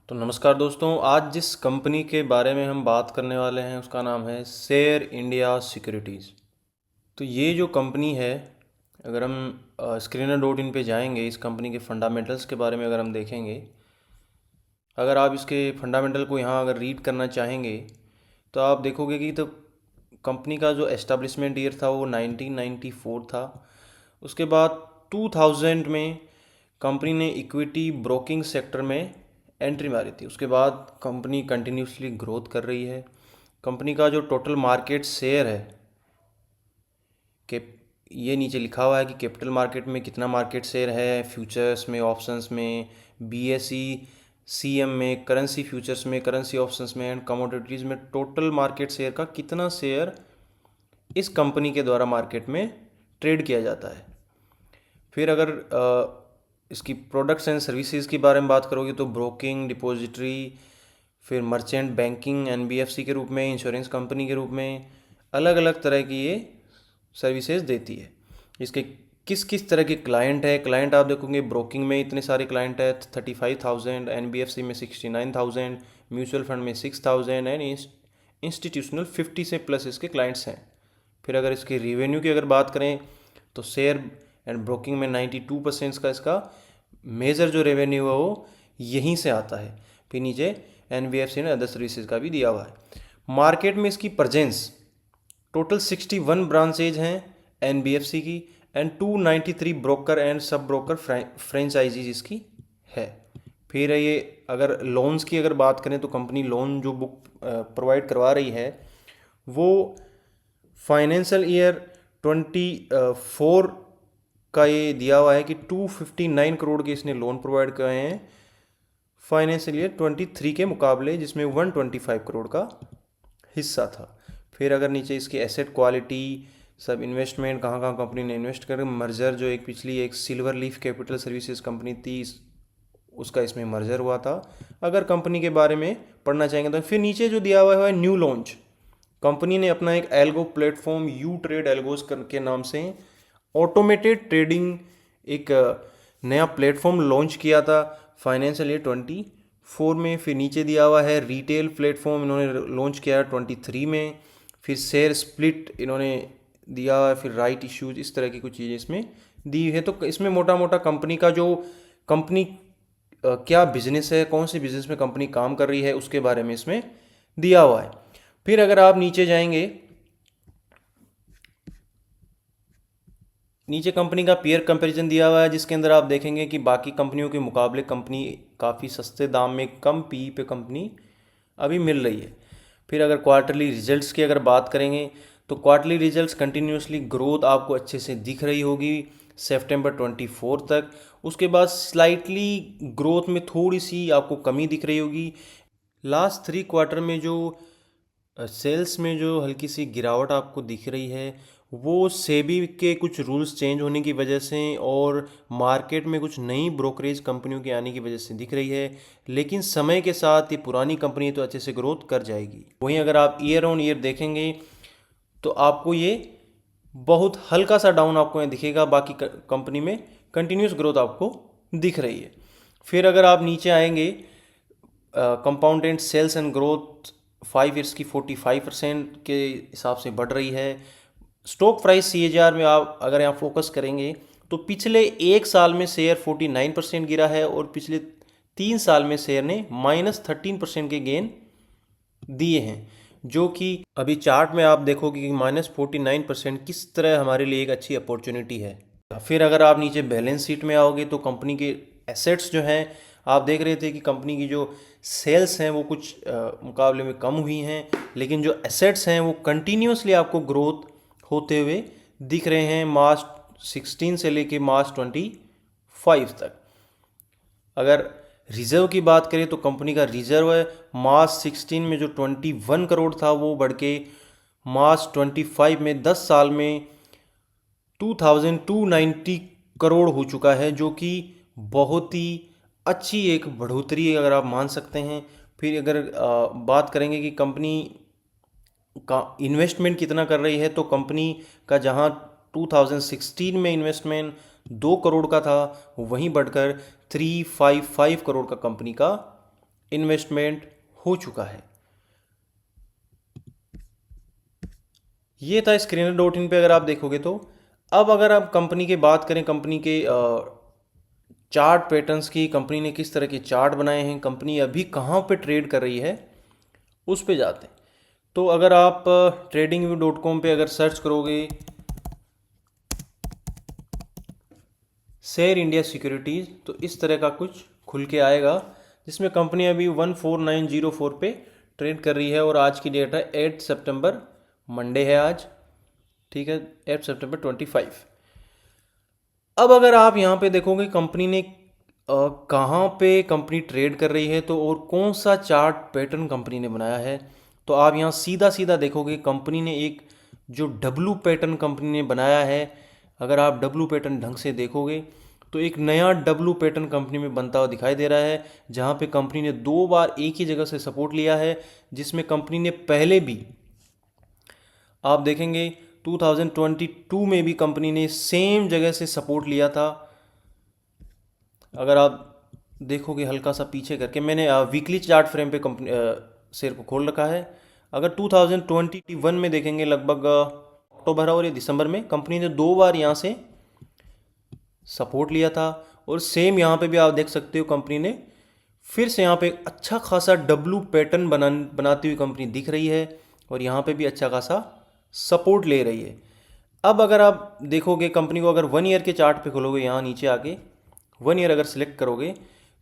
तो नमस्कार दोस्तों, आज जिस कंपनी के बारे में हम बात करने वाले हैं उसका नाम है शेयर इंडिया सिक्योरिटीज़। तो ये जो कंपनी है, अगर हम स्क्रीनर डॉट इन पे जाएंगे, इस कंपनी के फंडामेंटल्स के बारे में अगर हम देखेंगे, अगर आप इसके फंडामेंटल को यहाँ अगर रीड करना चाहेंगे तो आप देखोगे कि तो कंपनी का जो एस्टेब्लिशमेंट ईयर था वो 1994 था। उसके बाद 2000 में कंपनी ने इक्विटी ब्रोकिंग सेक्टर में एंट्री मारी थी। उसके बाद कंपनी कंटिन्यूसली ग्रोथ कर रही है। कंपनी का जो टोटल मार्केट शेयर है, कि ये नीचे लिखा हुआ है कि कैपिटल मार्केट में कितना मार्केट शेयर है, फ्यूचर्स में, ऑप्शंस में, बीएसई सीएम में, करेंसी फ्यूचर्स में, करेंसी ऑप्शंस में एंड कमोडिटीज़ में टोटल मार्केट शेयर का कितना शेयर इस कंपनी के द्वारा मार्केट में ट्रेड किया जाता है। फिर अगर इसकी प्रोडक्ट्स एंड सर्विसेज के बारे में बात करोगे तो ब्रोकिंग, डिपॉजिटरी, फिर मर्चेंट बैंकिंग एनबीएफसी के रूप में, इंश्योरेंस कंपनी के रूप में अलग अलग तरह की ये सर्विसेज देती है। इसके किस किस तरह के क्लाइंट है, क्लाइंट आप देखोगे ब्रोकिंग में इतने सारे क्लाइंट है 35,000, एनबीएफसी में 69,000, म्यूचुअल फंड में 6,000 एंड इंस्टीट्यूशनल 50 से प्लस इसके क्लाइंट्स हैं। फिर अगर इसके रेवेन्यू की अगर बात करें तो शेयर एंड ब्रोकिंग में 92% का इसका मेजर जो रेवेन्यू है वो यहीं से आता है। फिर नीचे एनबीएफसी ने अदर सर्विसेज का भी दिया हुआ है। मार्केट में इसकी प्रेजेंस टोटल 61 ब्रांचेज हैं एनबीएफसी की and 293 broker and sub broker franchises इसकी है। फिर ये अगर लोन्स की अगर बात करें तो कंपनी लोन जो बुक प्रोवाइड करवा रही है वो फाइनेंशियल ईयर 24 का ये दिया हुआ है कि 259 करोड़ के इसने लोन प्रोवाइड कराए हैं फाइनेंशियल ईयर 23 के मुकाबले, जिसमें 125 करोड़ का हिस्सा था। फिर अगर नीचे इसकी एसेट क्वालिटी, सब इन्वेस्टमेंट कहाँ कहाँ कंपनी ने इन्वेस्ट कर, मर्जर जो एक पिछली एक silver leaf capital services company थी उसका इसमें मर्जर हुआ था, अगर कंपनी के बारे में पढ़ना चाहेंगे तो। फिर नीचे जो दिया हुआ है न्यू लॉन्च, कंपनी ने अपना एक algo platform you trade algos के नाम से ऑटोमेटेड ट्रेडिंग एक नया प्लेटफॉर्म लॉन्च किया था फाइनेंशियल ईयर 24 में। फिर नीचे दिया हुआ है रिटेल प्लेटफॉर्म इन्होंने लॉन्च किया है 23 में। फिर शेयर स्प्लिट इन्होंने दिया है, फिर राइट इश्यूज, इस तरह की कुछ चीज़ें इसमें दी है। तो इसमें मोटा मोटा कंपनी का जो कंपनी क्या बिजनेस है, कौन से बिजनेस में कंपनी काम कर रही है उसके बारे में इसमें दिया हुआ है। फिर अगर आप नीचे जाएंगे, नीचे कंपनी का पीयर कंपैरिजन दिया हुआ है जिसके अंदर आप देखेंगे कि बाकी कंपनियों के मुकाबले कंपनी काफ़ी सस्ते दाम में कम पी पे कंपनी अभी मिल रही है। फिर अगर क्वार्टरली रिजल्ट्स की अगर बात करेंगे तो क्वार्टरली रिजल्ट्स कंटिन्यूसली ग्रोथ आपको अच्छे से दिख रही होगी सितंबर 24 तक। उसके बाद स्लाइटली ग्रोथ में थोड़ी सी आपको कमी दिख रही होगी। लास्ट 3 क्वार्टर में जो सेल्स में जो हल्की सी गिरावट आपको दिख रही है वो सेबी के कुछ रूल्स चेंज होने की वजह से और मार्केट में कुछ नई ब्रोकरेज कंपनियों के आने की वजह से दिख रही है। लेकिन समय के साथ ये पुरानी कंपनी तो अच्छे से ग्रोथ कर जाएगी। वहीं अगर आप ईयर ऑन ईयर देखेंगे तो आपको ये बहुत हल्का सा डाउन आपको यहाँ दिखेगा, बाकी कंपनी में कंटिन्यूस ग्रोथ आपको दिख रही है। फिर अगर आप नीचे आएंगे, compounded sales and growth 5 years की 45% के हिसाब से बढ़ रही है। स्टॉक प्राइस सीएजीआर में आप अगर यहाँ फोकस करेंगे तो पिछले 1 साल में शेयर 49% गिरा है और पिछले 3 साल में शेयर ने -13% के गेन दिए हैं, जो कि अभी चार्ट में आप देखोगे कि -49% किस तरह हमारे लिए एक अच्छी अपॉर्चुनिटी है। फिर अगर आप नीचे बैलेंस शीट में आओगे तो कंपनी के एसेट्स जो हैं, आप देख रहे थे कि कंपनी की जो सेल्स हैं वो कुछ मुकाबले में कम हुई हैं, लेकिन जो एसेट्स हैं वो कंटिन्यूसली आपको ग्रोथ होते हुए दिख रहे हैं मार्च 16 से लेके मार्च 25 तक। अगर रिजर्व की बात करें तो कंपनी का रिजर्व है मार्च 16 में जो 21 करोड़ था वो बढ़ के मार्च 25 में 10 साल में 2290 करोड़ हो चुका है, जो कि बहुत ही अच्छी एक बढ़ोतरी अगर आप मान सकते हैं। फिर अगर बात करेंगे कि कंपनी का इन्वेस्टमेंट कितना कर रही है तो कंपनी का जहां 2016 में इन्वेस्टमेंट 2 करोड़ का था वहीं बढ़कर 355 करोड़ का कंपनी का इन्वेस्टमेंट हो चुका है। ये था Screener.in पे अगर आप देखोगे तो। अब अगर आप कंपनी की बात करें, कंपनी के चार्ट पैटर्न्स की, कंपनी ने किस तरह के चार्ट बनाए हैं, कंपनी अभी कहाँ पे ट्रेड कर रही है, उस पे जाते हैं। तो अगर आप tradingview.com पे अगर सर्च करोगे शेयर इंडिया सिक्योरिटीज़, तो इस तरह का कुछ खुल के आएगा, जिसमें कंपनी अभी 14904 पे ट्रेड कर रही है। और आज की डेट है 8 सितंबर, मंडे है आज, ठीक है, 8 सितंबर 25। अब अगर आप यहाँ पे देखोगे कंपनी ने कहाँ पे कंपनी ट्रेड कर रही है, तो और कौन सा चार्ट पैटर्न कंपनी ने बनाया है, तो आप यहाँ सीधा सीधा देखोगे कंपनी ने एक जो डब्लू पैटर्न कंपनी ने बनाया है। अगर आप डब्लू पैटर्न ढंग से देखोगे तो एक नया डब्लू पैटर्न कंपनी में बनता हुआ दिखाई दे रहा है, जहाँ पे कंपनी ने 2 बार एक ही जगह से सपोर्ट लिया है, जिसमें कंपनी ने पहले भी आप देखेंगे 2022 में भी कंपनी ने सेम जगह से सपोर्ट लिया था। अगर आप देखोगे हल्का सा पीछे करके, मैंने वीकली चार्ट फ्रेम पे कंपनी शेयर को खोल रखा है। अगर 2021 में देखेंगे लगभग अक्टूबर और दिसंबर में कंपनी ने 2 बार यहाँ से सपोर्ट लिया था, और सेम यहाँ पे भी आप देख सकते हो कंपनी ने फिर से यहाँ पे अच्छा खासा डब्लू पैटर्न बनाती हुई कंपनी दिख रही है, और यहाँ पे भी अच्छा खासा सपोर्ट ले रही है। अब अगर आप देखोगे कंपनी को, अगर 1 ईयर के चार्ट पे खोलोगे, यहाँ नीचे आके 1 ईयर अगर सिलेक्ट करोगे,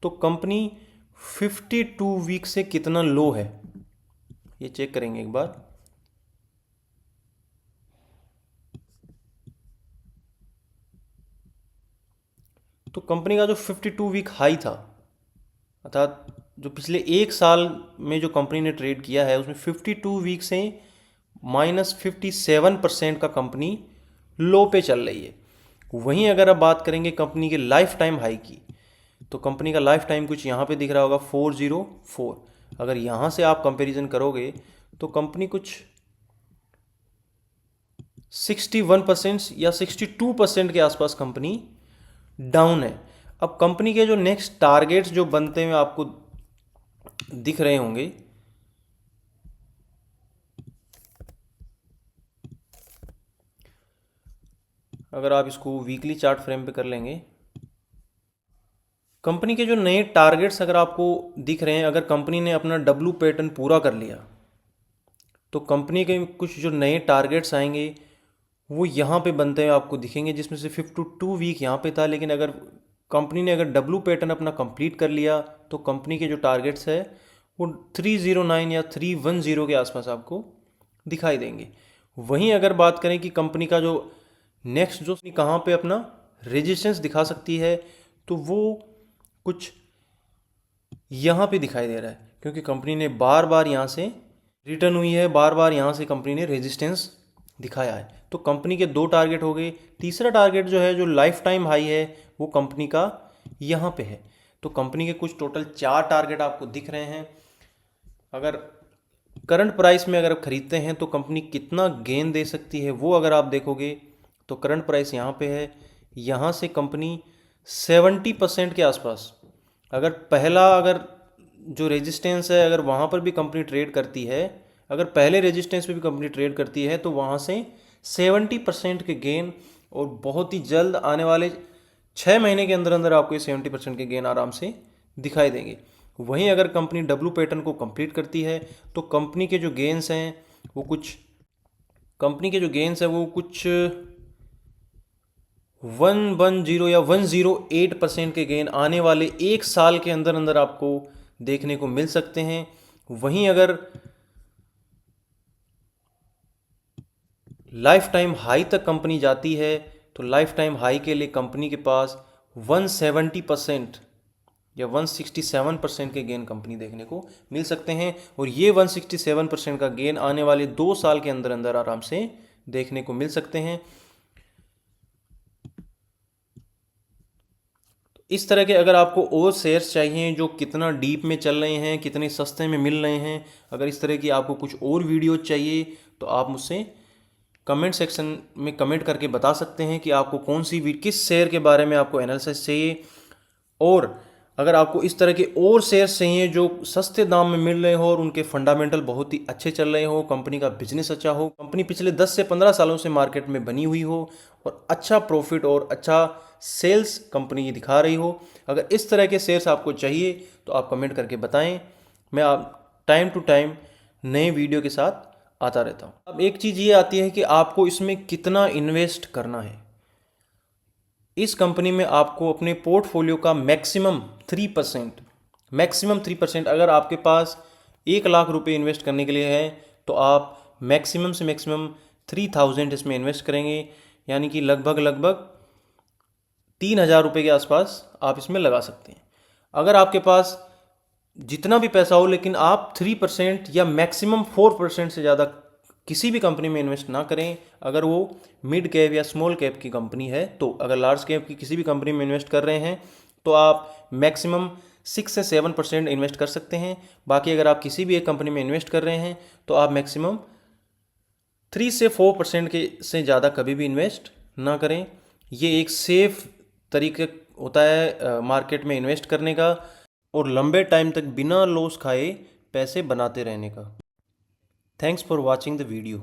तो कंपनी 52 वीक से कितना लो है ये चेक करेंगे एक बार। तो कंपनी का जो 52 वीक हाई था, अर्थात जो पिछले 1 साल में जो कंपनी ने ट्रेड किया है, उसमें 52 वीक से -57% का कंपनी लो पे चल रही है। वहीं अगर आप बात करेंगे कंपनी के लाइफ टाइम हाई की, तो कंपनी का लाइफ टाइम कुछ यहाँ पे दिख रहा होगा 404। अगर यहाँ से आप कंपैरिजन करोगे तो कंपनी कुछ 61% या 62% के आसपास कंपनी डाउन है। अब कंपनी के जो नेक्स्ट टारगेट्स जो बनते हुए आपको दिख रहे होंगे, अगर आप इसको वीकली चार्ट फ्रेम पे कर लेंगे, कंपनी के जो नए टारगेट्स अगर आपको दिख रहे हैं, अगर कंपनी ने अपना डब्लू पैटर्न पूरा कर लिया, तो कंपनी के कुछ जो नए टारगेट्स आएंगे वो यहाँ पे बनते हुए आपको दिखेंगे, जिसमें से 52 वीक यहाँ पे था। लेकिन अगर कंपनी ने अगर डब्लू पैटर्न अपना कंप्लीट कर लिया, तो कंपनी के जो टारगेट्स है वो 309 या 310 के आसपास आपको दिखाई देंगे। वहीं अगर बात करें कि कंपनी का जो नेक्स्ट जो कहाँ पे अपना रेजिस्टेंस दिखा सकती है, तो वो कुछ यहाँ पे दिखाई दे रहा है, क्योंकि कंपनी ने बार बार यहाँ से रिटर्न हुई है, बार बार यहाँ से कंपनी ने रेजिस्टेंस दिखाया है। तो कंपनी के 2 टारगेट हो गए। तीसरा टारगेट जो है, जो लाइफ टाइम हाई है, वो कंपनी का यहाँ पे है। तो कंपनी के कुछ टोटल 4 टारगेट आपको दिख रहे हैं। अगर करंट प्राइस में अगर आप खरीदते हैं तो कंपनी कितना गेन दे सकती है, वो अगर आप देखोगे तो करंट प्राइस यहाँ पे है, यहाँ से कंपनी 70% के आसपास, अगर पहला अगर जो रेजिस्टेंस है अगर वहाँ पर भी कंपनी ट्रेड करती है, अगर पहले रेजिस्टेंस पे भी कंपनी ट्रेड करती है, तो वहाँ से 70% के गेन, और बहुत ही जल्द आने वाले 6 महीने के अंदर अंदर आपको ये 70% के गेन आराम से दिखाई देंगे। वहीं अगर कंपनी डब्लू पैटर्न को कंप्लीट करती है, तो कंपनी के जो गेन्स हैं वो कुछ 110 या 108% के गेन आने वाले 1 साल के अंदर अंदर आपको देखने को मिल सकते हैं। वहीं अगर लाइफ टाइम हाई तक कंपनी जाती है, तो लाइफ टाइम हाई के लिए कंपनी के पास 170% या 167% के गेन कंपनी देखने को मिल सकते हैं, और ये 167% का गेन आने वाले 2 साल के अंदर अंदर आराम से देखने को मिल सकते हैं। इस तरह के अगर आपको और शेयर्स चाहिए जो कितना डीप में चल रहे हैं, कितने सस्ते में मिल रहे हैं, अगर इस तरह की आपको कुछ और वीडियो चाहिए, तो आप मुझसे कमेंट सेक्शन में कमेंट करके बता सकते हैं कि आपको किस शेयर के बारे में आपको एनालिसिस चाहिए। और अगर आपको इस तरह के और शेयर्स चाहिए जो सस्ते दाम में मिल रहे हो और उनके फंडामेंटल बहुत ही अच्छे चल रहे हो, कंपनी का बिजनेस अच्छा हो, कंपनी पिछले 10 से 15 सालों से मार्केट में बनी हुई हो और अच्छा प्रॉफिट और अच्छा सेल्स कंपनी की दिखा रही हो, अगर इस तरह के शेयर्स आपको चाहिए तो आप कमेंट करके बताएं। मैं आप टाइम टू टाइम नए वीडियो के साथ आता रहता हूँ। अब एक चीज़ ये आती है कि आपको इसमें कितना इन्वेस्ट करना है। इस कंपनी में आपको अपने पोर्टफोलियो का मैक्सिमम 3%, अगर आपके पास 1 लाख रुपए इन्वेस्ट करने के लिए है तो आप मैक्सिमम से मैक्सिमम 3000 इसमें इन्वेस्ट करेंगे, यानी कि लगभग 3000 रुपये के आसपास आप इसमें लगा सकते हैं। अगर आपके पास जितना भी पैसा हो लेकिन आप 3% या मैक्सिमम 4% से ज़्यादा किसी भी कंपनी में इन्वेस्ट ना करें, अगर वो मिड कैप या स्मॉल कैप की कंपनी है तो। अगर लार्ज कैप की किसी भी कंपनी में इन्वेस्ट कर रहे हैं तो आप मैक्सिमम 6 से 7% इन्वेस्ट कर सकते हैं। बाकी अगर आप किसी भी एक कंपनी में इन्वेस्ट कर रहे हैं तो आप मैक्सिमम 3 से 4% के से ज़्यादा कभी भी इन्वेस्ट ना करें। ये एक सेफ तरीका होता है मार्केट में इन्वेस्ट करने का और लंबे टाइम तक बिना लॉस खाए पैसे बनाते रहने का। Thanks for watching the video.